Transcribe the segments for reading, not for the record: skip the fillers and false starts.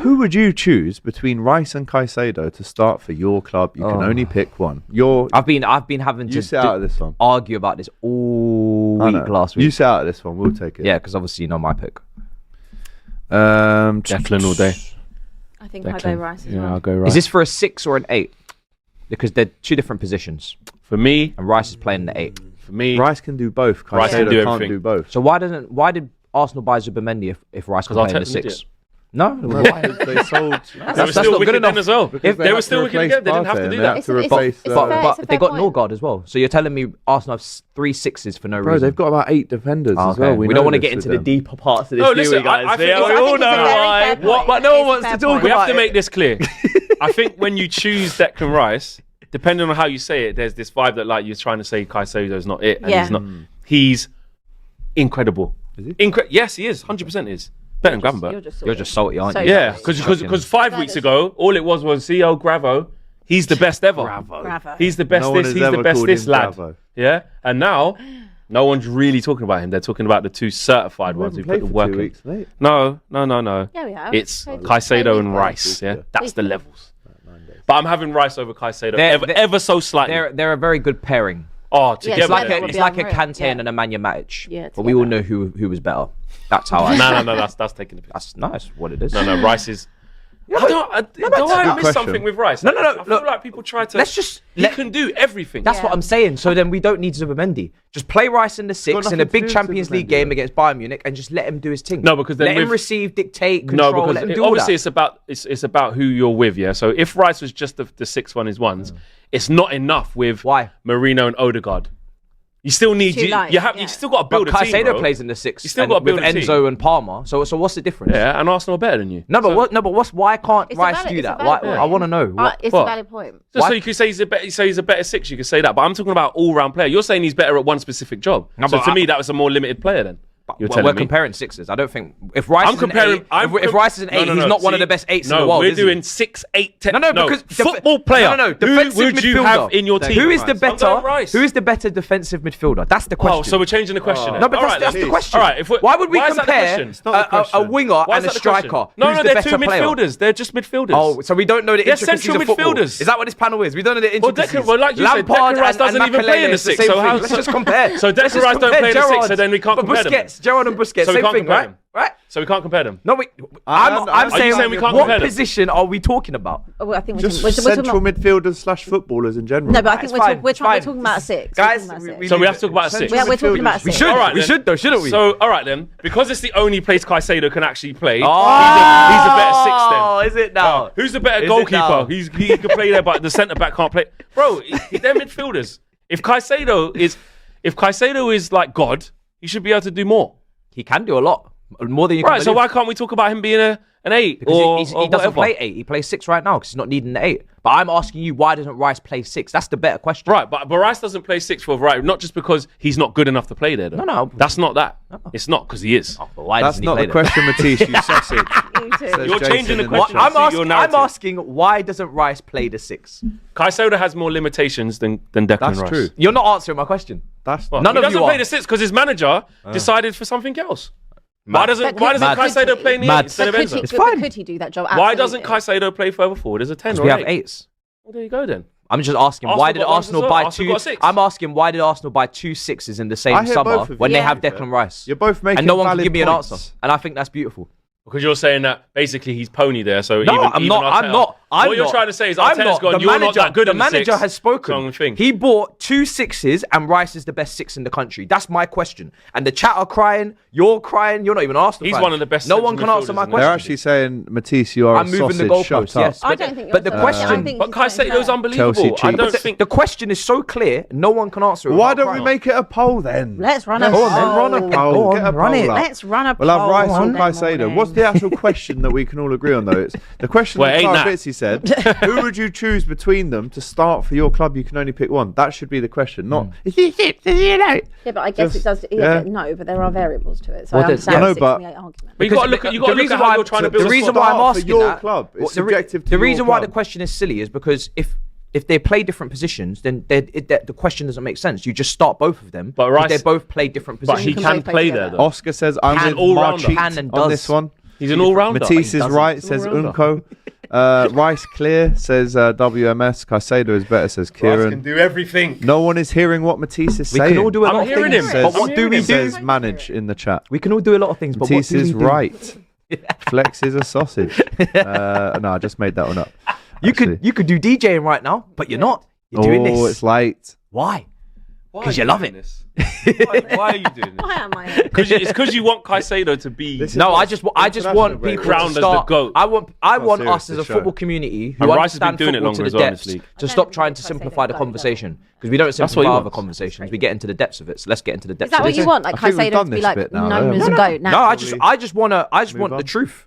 Who would you choose between Rice and Caicedo to start for your club? You can only pick one. I've been having to sit out of this one. Argue about this all week last week. You sit out of this one. We'll take it. Yeah, because obviously you know my pick. Declan all day. I think I'll go Rice as well. I'll go Rice. Is this for a 6 or an 8? Because they're two different positions. For me, and Rice is playing the 8. For me, Rice can do both. Caicedo can't do both. So why did Arsenal buy Zubimendi if Rice was playing the 6? No, they sold. They were still wicked then as well. If they were still wicked again, they didn't have to do that. But they got Norgard as well. So you're telling me Arsenal have 3 6s for no reason? Bro, they've got about 8 defenders as well. We don't want to get into the deeper parts of this. No, listen, I think we all know why. But no one wants to talk about it. We have to make this clear. I think when you choose Declan Rice, depending on how you say it, there's this vibe that like you're trying to say Caicedo's not it, and he's not. He's incredible. Is he? Yes, he is. 100% is. Better than Gravenberch. You're just salty, aren't you? Yeah, because 5 weeks ago, all it was CEO Gravo. He's the best ever. Bravo. He's the best he's the best this lad. Bravo. Yeah, and now no one's really talking about him. They're talking about the 2 certified ones who put the work in. 2 weeks, mate. No. Yeah, we have. It's Caicedo and Rice. Yeah, that's the levels. But I'm having Rice over Caicedo ever so slightly. They're a very good pairing. Oh, together. It's like a Kante and a Nemanja Matic. Yeah, but we all know who was better. That's how I. No, that's taking the piss. That's nice. What it is. No, Rice is. Do I miss something with Rice? No. I feel like people try to. He can do everything. That's what I'm saying. So then we don't need Zubimendi. Just play Rice in the 6 in a big Champions League game against Bayern Munich and just let him do his thing. No, because then let him receive, dictate, control. No, because let him do obviously all that. it's about who you're with. Yeah. So if Rice was just the 6-1 it's not enough with Marino and Odegaard. You still need you still got to build a team. Caicedo plays in the 6. You still got to build with a team. Enzo and Palmer. So what's the difference? Yeah, and Arsenal are better than you. Why can't Rice do that? I want to know. It's a valid point. So you could say he's a better 6. You could say that, but I'm talking about all-round player. You're saying he's better at one specific job. So to me, that was a more limited player then. We're comparing 6s. I don't think if Rice is an 8, if Rice is an 8, he's not one of the best 8s in the world. We're doing 6, 8, 10. No, because football player. No, who would you have in your team? Who is the better defensive midfielder? That's the question. Oh, so we're changing the question. No, but that's the question. All right, why would we compare a winger and a striker? No, they're 2 midfielders. They're just midfielders. Oh, so we don't know the intricacies of football. Is that what this panel is? We don't know the intricacies. Well, like you said, Declan Rice doesn't even play in the 6. So let's just compare. So Declan Rice don't play in the 6, so then we can't compare them. Gerrard and Busquets. So we Same can't thing, compare them. Right? So we can't compare them. No, I'm saying we can't compare what them? position are we talking about? I think Just central midfielders / footballers in general. No, but I think we're talking about a 6. Guys, so we have to talk about a 6. We're talking about a 6. We should though, shouldn't we? So, all right then. Because it's the only place Caicedo can actually play, he's a better 6 then. Oh, is it now? Who's the better goalkeeper? He can play there, but the centre-back can't play. Bro, they're midfielders. If Caicedo is like God, he should be able to do more. He can do a lot. More than you can Right, so why can't we talk about him being an 8? Because he doesn't play 8. He plays 6 right now because he's not needing the 8. But I'm asking you, why doesn't Rice play 6? That's the better question. Right, but Rice doesn't play 6 for a variety, not just because he's not good enough to play there, though. No. That's not that. No. It's not, because he is. That's not the question, Matisse, you sausage. You're changing the question. I'm asking, why doesn't Rice play the 6? Caicedo has more limitations than Declan Rice. That's true. You're not answering my question. None of you are. He doesn't play the 6 because his manager decided for something else. Why doesn't Caicedo play in the 8 instead of Enzo? It's fine. Could he do that job? Why doesn't Caicedo play further forward as a 10 or we 8? have 8s. Well, there you go then. I'm just asking, why did Arsenal buy 2? I'm asking, why did Arsenal buy 2 6s in the same summer when they have Declan Rice? You're both making and no one can give me an points. answer. And I think that's beautiful. Because you're saying that basically he's pony there, so no, I'm not. What you're trying to say is Arteta's gone, you're not that good the in the 6. manager has spoken. He bought 2 6s and Rice is the best 6 in the country. That's my question. And the chat are crying, you're not even Arsenal He's fans. one of the best. No one can answer my question. They're actually saying, Matisse, you are I'm a moving the sausage, goalposts, shut up. yes. I don't think but the question, but Caicedo's unbelievable. I don't think the question is so clear, no one can answer it. Why don't we make it a poll then? Let's run a poll. Run a poll. Get a run poll it. up. Let's run a poll. We'll have Rice or Caicedo. What's the actual question that we can all agree on though? It's the question that Carl Bitsy said. Who would you choose between them to start for your club? You can only pick one. That should be the question, not is he 6? Is he an 8? Yeah, but I guess it does. No, but there are variables to it. So I understand the 6 and the 8 argument. But you got to look at how you're trying to build the reason why I'm asking your that, club. It's subjective to the reason your why club. the question is silly is because if they play different positions, then the question doesn't make sense. You just start both of them. But Rice, they both play different positions. But he can play there, though. Oscar says, I'm with Marchik on this one. He's an all-rounder. Matisse is right, says Unko. Rice clear, says WMS. Caicedo is better, says Kieran. Rice can do everything. No one is hearing what Matisse is saying. We can all do a lot of things, but what do we do? Says Manage in the chat. We can all do a lot of things, but Matisse what do we is do? right. Flex is a sausage. No, I just made that one up. You could do DJing right now, but you're not. You're doing this. Oh, it's late. Why? Because you love it. Why are you doing this? Why am I? It's because you want Caicedo to be. No, I just want people to start. I want us as a football community who understand football to the depths to stop trying to simplify the conversation, because we don't simplify other conversations. We get into the depths of it. So let's get into the depths. Is that what you want? Like Caicedo to be like known as a goat now? No, I just want the truth.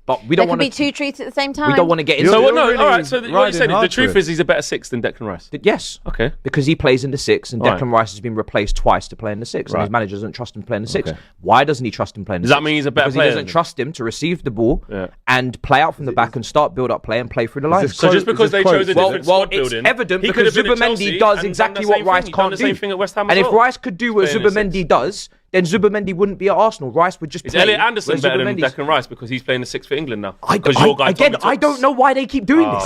But we don't want to be two truths at the same time. We don't want to get into. So all right. So what you're saying is the truth is he's a better 6 than Declan Rice. Yes. Okay. Because he plays in the 6, and Declan Rice has been replaced twice to play in the 6, and his manager doesn't trust him playing the 6. Why doesn't he trust him playing the 6? Does that mean he's a better player? Because he doesn't trust him to receive the ball and play out from the back and start build up play and play through the lines. So just because they chose a different squad building, it's evident because Zubimendi does exactly what Rice can't do. And if Rice could do what Zubimendi does, then Zubimendi wouldn't be at Arsenal. Rice would just play. Is Elliot Anderson better than Declan Rice because he's playing the 6 for England now? I don't know why they keep doing this.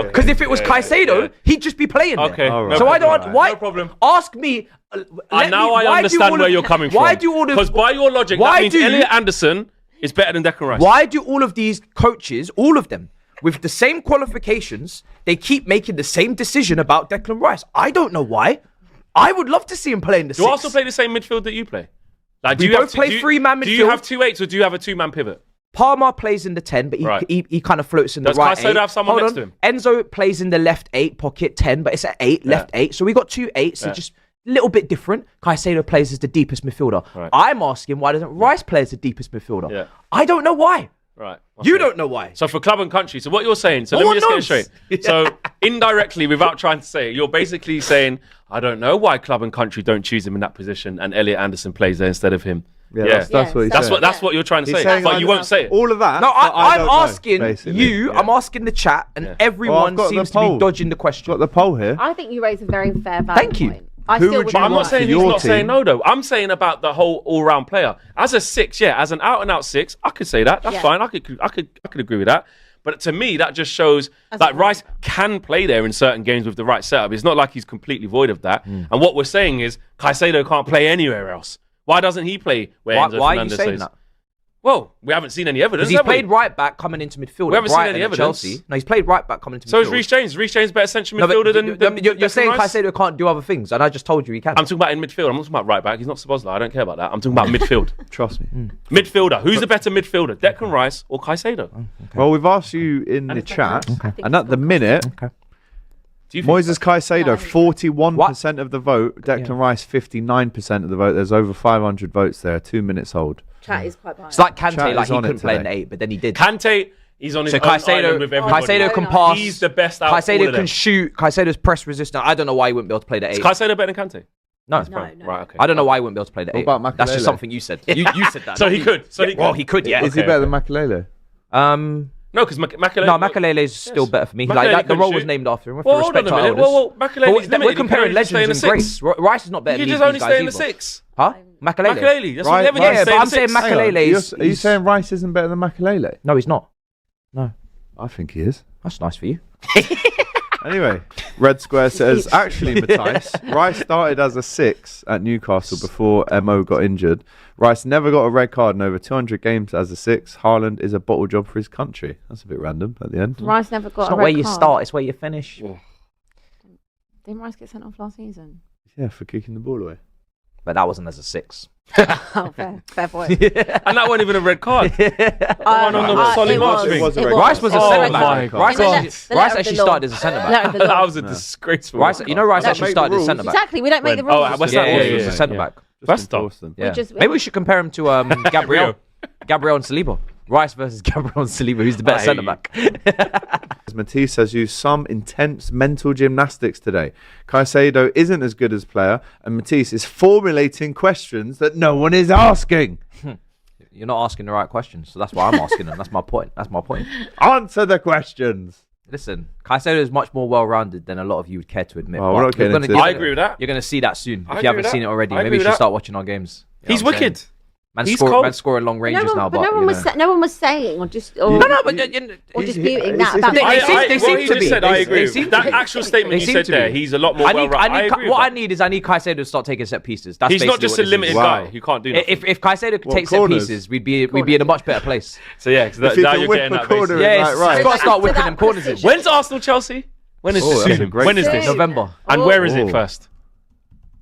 Because if it was Caicedo, he'd just be playing there. Okay. So I don't. Why? No problem. Ask me. I understand where you're coming from. Why do all of? Because by your logic, that means Elliot Anderson is better than Declan Rice. Why do all of these coaches, all of them, with the same qualifications, they keep making the same decision about Declan Rice? I don't know why. I would love to see him play in the 6. Do you also play the same midfield that you play? Like, we both play 3-man midfield. Do you have 2 8s or do you have a 2-man pivot? Palmer plays in the 10, but he kind of floats in the right 8. Does Caicedo have someone next to him? Enzo plays in the left 8 pocket 10, but it's at 8, left 8. So we got 2 8s, so just a little bit different. Caicedo plays as the deepest midfielder. I'm asking, why doesn't Rice play as the deepest midfielder? I don't know why. Right. Okay. You don't know why. So for club and country, so what you're saying, so let me just get it straight. So indirectly, without trying to say it, you're basically saying, I don't know why club and country don't choose him in that position and Elliot Anderson plays there instead of him. That's what he's saying. That's what you're trying to say, but you won't say it. All of that. No, I'm asking know, you. I'm asking the chat, and everyone seems to be dodging the question. Got the poll here. I think you raise a very fair value. Thank you. Point. But I'm not saying he's not saying no, though. I'm saying about the whole all-round player. As a 6, as an out-and-out 6, I could say that. That's fine. I could agree with that. But to me, that just shows that Rice can play there in certain games with the right setup. It's not like he's completely void of that. And what we're saying is Caicedo can't play anywhere else. Why doesn't he play where Enzo why Fernandez are you saying plays? that? Well, we haven't seen any evidence. Because he's played right back coming into midfield. We haven't seen any evidence. Chelsea. No, he's played right back coming into midfield. So is Reece James. Reece James better central midfielder than you're saying Caicedo can't do other things, and I just told you he can. I'm talking about in midfield. I'm not talking about right back. He's not Szoboszlai. I don't care about that. I'm talking about midfield. Trust me. Midfielder. Who's the better midfielder, Declan Rice or Caicedo? Okay. Well, we've asked you in the chat, and at the minute, Moises Caicedo, 41% of the vote. Declan Rice, 59% of the vote. There's over 500 votes there. 2 minutes old. Chat is quite biased. It's like Kante, like he couldn't play in the 8, but then he did. Kante, he's on his own island with everybody. Caicedo can pass. He's the best out Caicedo can shoot. Caicedo's press resistant. I don't know why he wouldn't be able to play the 8. Is Caicedo better than Kante? No. Right, okay. I don't know why he wouldn't be able to play the 8. What about Makelele? That's just something you said. You said that. So he could. Well, he could, yeah. Is he better than Makelele? No, because Makelele. No, Makelele is still better for me. Like the role was named after him. Well, hold on a minute. Well, Makelele's limited. We're comparing legends and greats. Rice is not better than these guys. You just only stay in the 6. Huh? Makelele. That's what everyone but I'm saying Makelele. Are you saying Rice isn't better than Makelele? No, he's not. No. I think he is. That's nice for you. Anyway, Red Square says, actually, Matthijs, Rice started as a 6 at Newcastle before Mo got injured. Rice never got a red card in over 200 games as a 6. Haaland is a bottle job for his country. That's a bit random at the end. Rice never got a red card. It's not where you start, it's where you finish. Yeah. Didn't Rice get sent off last season? Yeah, for kicking the ball away. But that wasn't as a 6. Oh, fair point. And that wasn't even a red card. One on the solid march thing. Rice was a centre back. Rice actually started as a centre back. That was a disgraceful. Rice actually started as a centre back. Exactly, we don't make the rules. Oh, West Ham was a centre back. First off, maybe we should compare him to Gabriel and Saliba. Rice versus Gabriel and Saliba. Who's the better centre back? Matisse has used some intense mental gymnastics today. Caicedo isn't as good as player, and Matisse is formulating questions that no one is asking. You're not asking the right questions, so that's why I'm asking them. That's my point. Answer the questions. Listen, Caicedo is much more well-rounded than a lot of you would care to admit. Oh, I agree with that. You're going to see that soon. If you haven't seen it already, maybe you should start watching our games. He's wicked. Man scoring long ranges now, but no one was saying or disputing that. They seem to be. I agree. That actual statement you said there, he's a lot more well-rounded. What I need is Caicedo to start taking set pieces. He's not just a limited guy who can't do nothing. If Caicedo could take set pieces, we'd be in a much better place. So yeah, now you're getting that. Yeah, he's got to start whipping them corners. When's Arsenal-Chelsea? When is this season? When is this? November. And where is it first?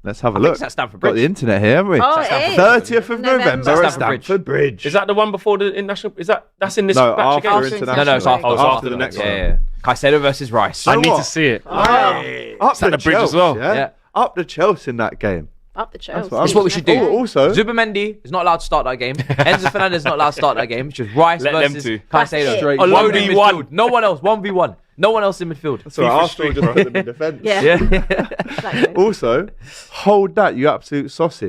Let's have a look. That's Stamford Bridge. Got the internet here, haven't we? 30th of November at Stamford Bridge. Is that the one before the international? That's in this batch of games? International. No, it's after the next one. Yeah. Caicedo versus Rice. I need to see it. Up the Bridge as well. Yeah. Up the Chelsea in that game. Up the Chelsea. That's what we should do. Also, Zubimendi is not allowed to start that game. Enzo Fernandez is not allowed to start that game. It's just Rice versus Caicedo. Alone in midfield. No one else. 1v1. No one else in midfield. So Arsenal just put them in defence. Yeah. Exactly. Also, hold that, you absolute sausage.